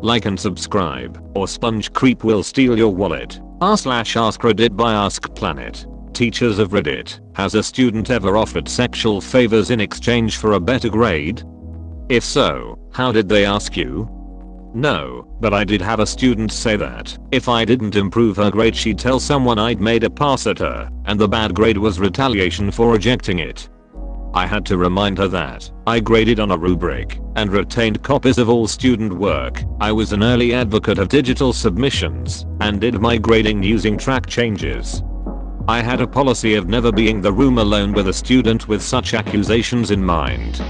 Like and subscribe, or Sponge Creep will steal your wallet. r/ask Reddit by Ask Planet. Teachers of Reddit, has a student ever offered sexual favors in exchange for a better grade? If so, how did they ask you? No, but I did have a student say that if I didn't improve her grade she'd tell someone I'd made a pass at her, and the bad grade was retaliation for rejecting it. I had to remind her that I graded on a rubric and retained copies of all student work. I was an early advocate of digital submissions and did my grading using track changes. I had a policy of never being the room alone with a student with such accusations in mind.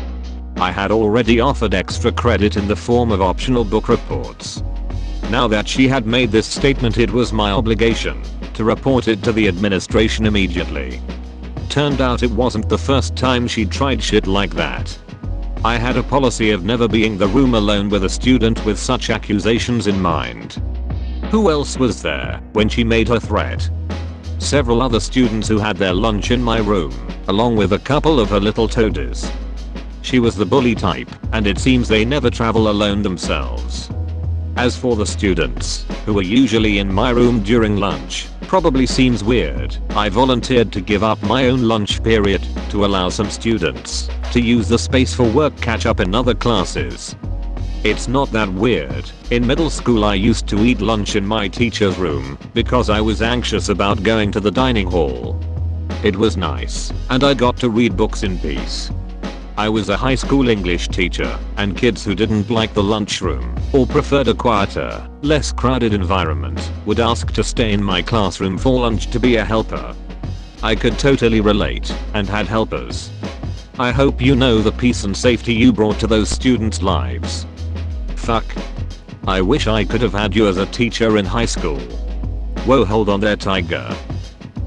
I had already offered extra credit in the form of optional book reports. Now that she had made this statement, it was my obligation to report it to the administration immediately. Turned out it wasn't the first time she'd tried shit like that. I had a policy of never being the room alone with a student with such accusations in mind. Who else was there when she made her threat? Several other students who had their lunch in my room, along with a couple of her little toadies. She was the bully type, and it seems they never travel alone themselves. As for the students, who were usually in my room during lunch, probably seems weird. I volunteered to give up my own lunch period to allow some students to use the space for work catch up in other classes. It's not that weird. In middle school I used to eat lunch in my teacher's room because I was anxious about going to the dining hall. It was nice, and I got to read books in peace. I was a high school English teacher, and kids who didn't like the lunchroom or preferred a quieter, less crowded environment would ask to stay in my classroom for lunch to be a helper. I could totally relate and had helpers. I hope you know the peace and safety you brought to those students' lives. Fuck. I wish I could have had you as a teacher in high school. Whoa, hold on there, Tiger.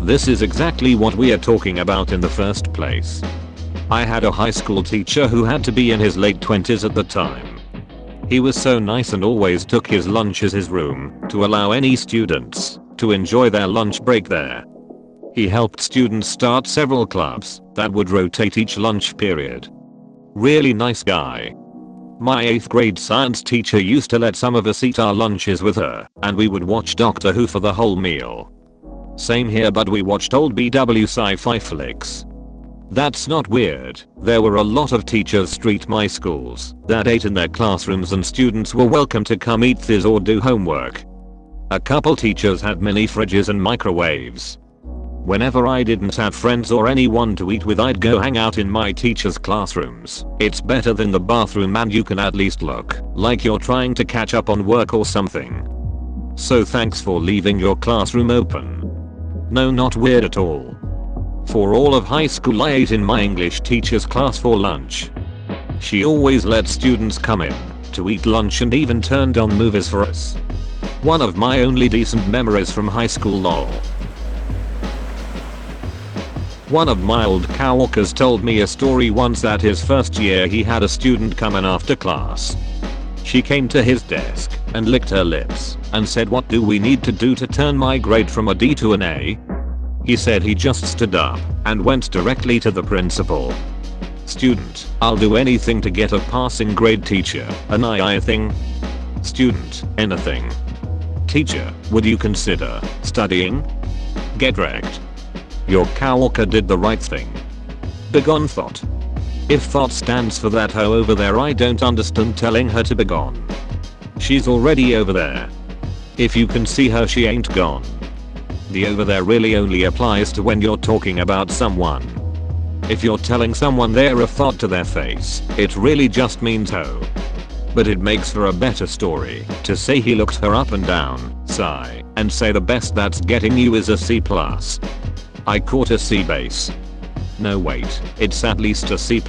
This is exactly what we are talking about in the first place. I had a high school teacher who had to be in his late 20s at the time. He was so nice and always took his lunch as his room to allow any students to enjoy their lunch break there. He helped students start several clubs that would rotate each lunch period. Really nice guy. My 8th grade science teacher used to let some of us eat our lunches with her, and we would watch Doctor Who for the whole meal. Same here, but we watched old BW sci-fi flicks. That's not weird. There were a lot of teachers street my schools that ate in their classrooms, and students were welcome to come eat this or do homework. A couple teachers had mini fridges and microwaves. Whenever I didn't have friends or anyone to eat with, I'd go hang out in my teachers' classrooms. It's better than the bathroom, and you can at least look like you're trying to catch up on work or something. So thanks for leaving your classroom open. No, not weird at all. For all of high school I ate in my English teacher's class for lunch. She always let students come in to eat lunch and even turned on movies for us. One of my only decent memories from high school, lol. One of my old coworkers told me a story once that his first year he had a student come in after class. She came to his desk and licked her lips and said, "What do we need to do to turn my grade from a D to an A?" He said he just stood up and went directly to the principal. Student, "I'll do anything to get a passing grade." Teacher, "An I thing?" Student, "Anything." Teacher, "Would you consider studying?" Get wrecked. Your coworker did the right thing. Begone thought. If thought stands for that hoe over there, I don't understand telling her to begone. She's already over there. If you can see her, she ain't gone. The over there really only applies to when you're talking about someone. If you're telling someone they're a thought to their face, it really just means hoe. But it makes for a better story to say he looked her up and down, sigh, and say the best that's getting you is a C+. I caught a C base. No wait, it's at least a C+.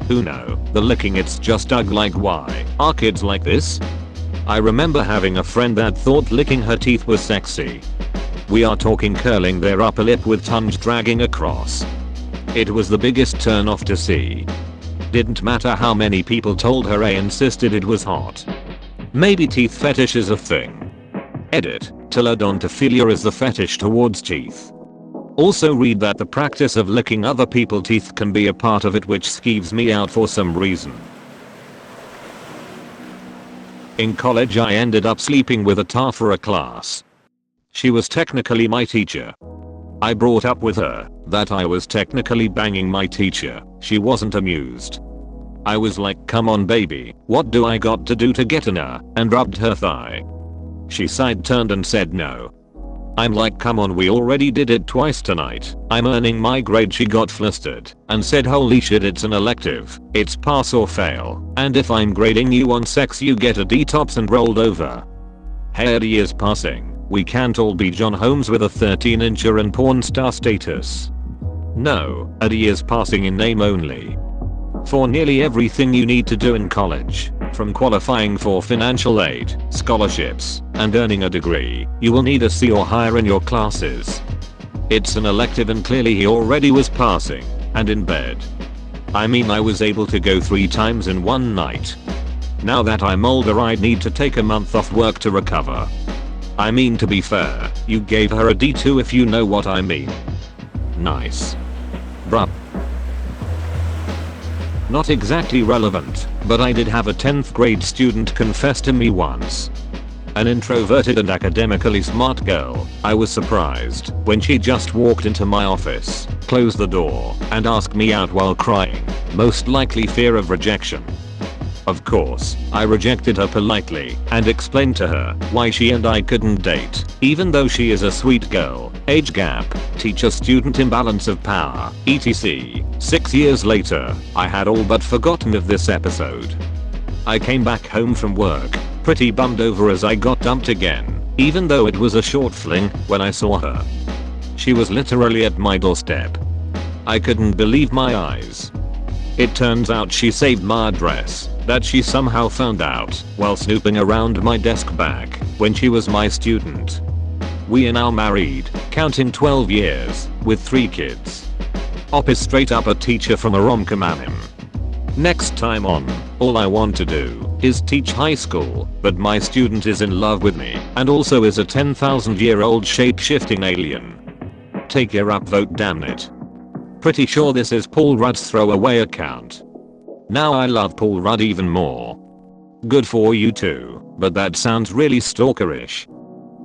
Who know, the licking, it's just ugh, like why are kids like this? I remember having a friend that thought licking her teeth was sexy. We are talking curling their upper lip with tongue dragging across. It was the biggest turn off to see. Didn't matter how many people told her, I insisted it was hot. Maybe teeth fetish is a thing. Edit, Tilodontophilia is the fetish towards teeth. Also read that the practice of licking other people's teeth can be a part of it, which skeeves me out for some reason. In college I ended up sleeping with a tar for a class. She was technically my teacher. I brought up with her that I was technically banging my teacher. She wasn't amused. I was like, come on baby, what do I got to do to get in her, and rubbed her thigh. She side turned and said no. I'm like, come on, we already did it twice tonight. I'm earning my grade. She got flustered and said, holy shit, it's an elective. It's pass or fail. And if I'm grading you on sex you get a D tops, and rolled over. Hey, years passing. We can't all be John Holmes with a 13-incher and porn star status. No, a years passing in name only. For nearly everything you need to do in college, from qualifying for financial aid, scholarships, and earning a degree, you will need a C or higher in your classes. It's an elective and clearly he already was passing, and in bed. I mean, I was able to go 3 times in one night. Now that I'm older I'd need to take a month off work to recover. I mean, to be fair, you gave her a D2 if you know what I mean. Nice. Bruh. Not exactly relevant, but I did have a 10th grade student confess to me once. An introverted and academically smart girl, I was surprised when she just walked into my office, closed the door, and asked me out while crying, most likely fear of rejection. Of course, I rejected her politely and explained to her why she and I couldn't date, even though she is a sweet girl, age gap, teacher-student imbalance of power, etc. 6 years later, I had all but forgotten of this episode. I came back home from work, pretty bummed over as I got dumped again, even though it was a short fling, when I saw her. She was literally at my doorstep. I couldn't believe my eyes. It turns out she saved my address that she somehow found out while snooping around my desk back when she was my student. We are now married, counting 12 years, with 3 kids. Op is straight up a teacher from a rom-com anime. Next time on All I Want to Do is teach high school, but my student is in love with me and also is a 10,000-year-old shape-shifting alien. Take your upvote, damn it. Pretty sure this is Paul Rudd's throwaway account. Now I love Paul Rudd even more. Good for you too, but that sounds really stalkerish.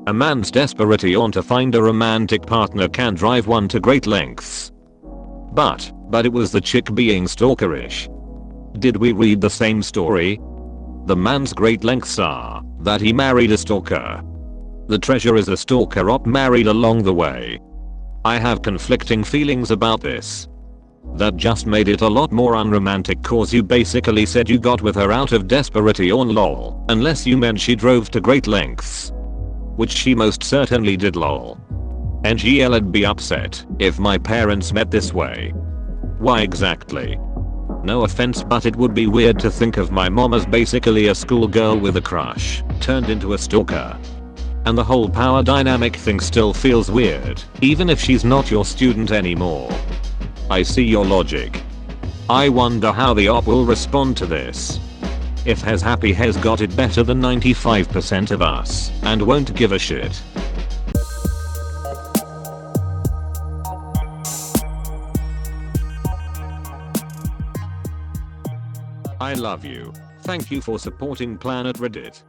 A man's desperation to find a romantic partner can drive one to great lengths. But it was the chick being stalkerish. Did we read the same story? The man's great lengths are that he married a stalker. The treasure is a stalker op married along the way. I have conflicting feelings about this. That just made it a lot more unromantic cause you basically said you got with her out of desperation lol, unless you meant she drove to great lengths. Which she most certainly did lol. NGL, I'd be upset if my parents met this way. Why exactly? No offense, but it would be weird to think of my mom as basically a schoolgirl with a crush, turned into a stalker. And the whole power dynamic thing still feels weird, even if she's not your student anymore. I see your logic. I wonder how the op will respond to this. If Hez Happy has got it better than 95% of us, and won't give a shit. I love you. Thank you for supporting Planet Reddit.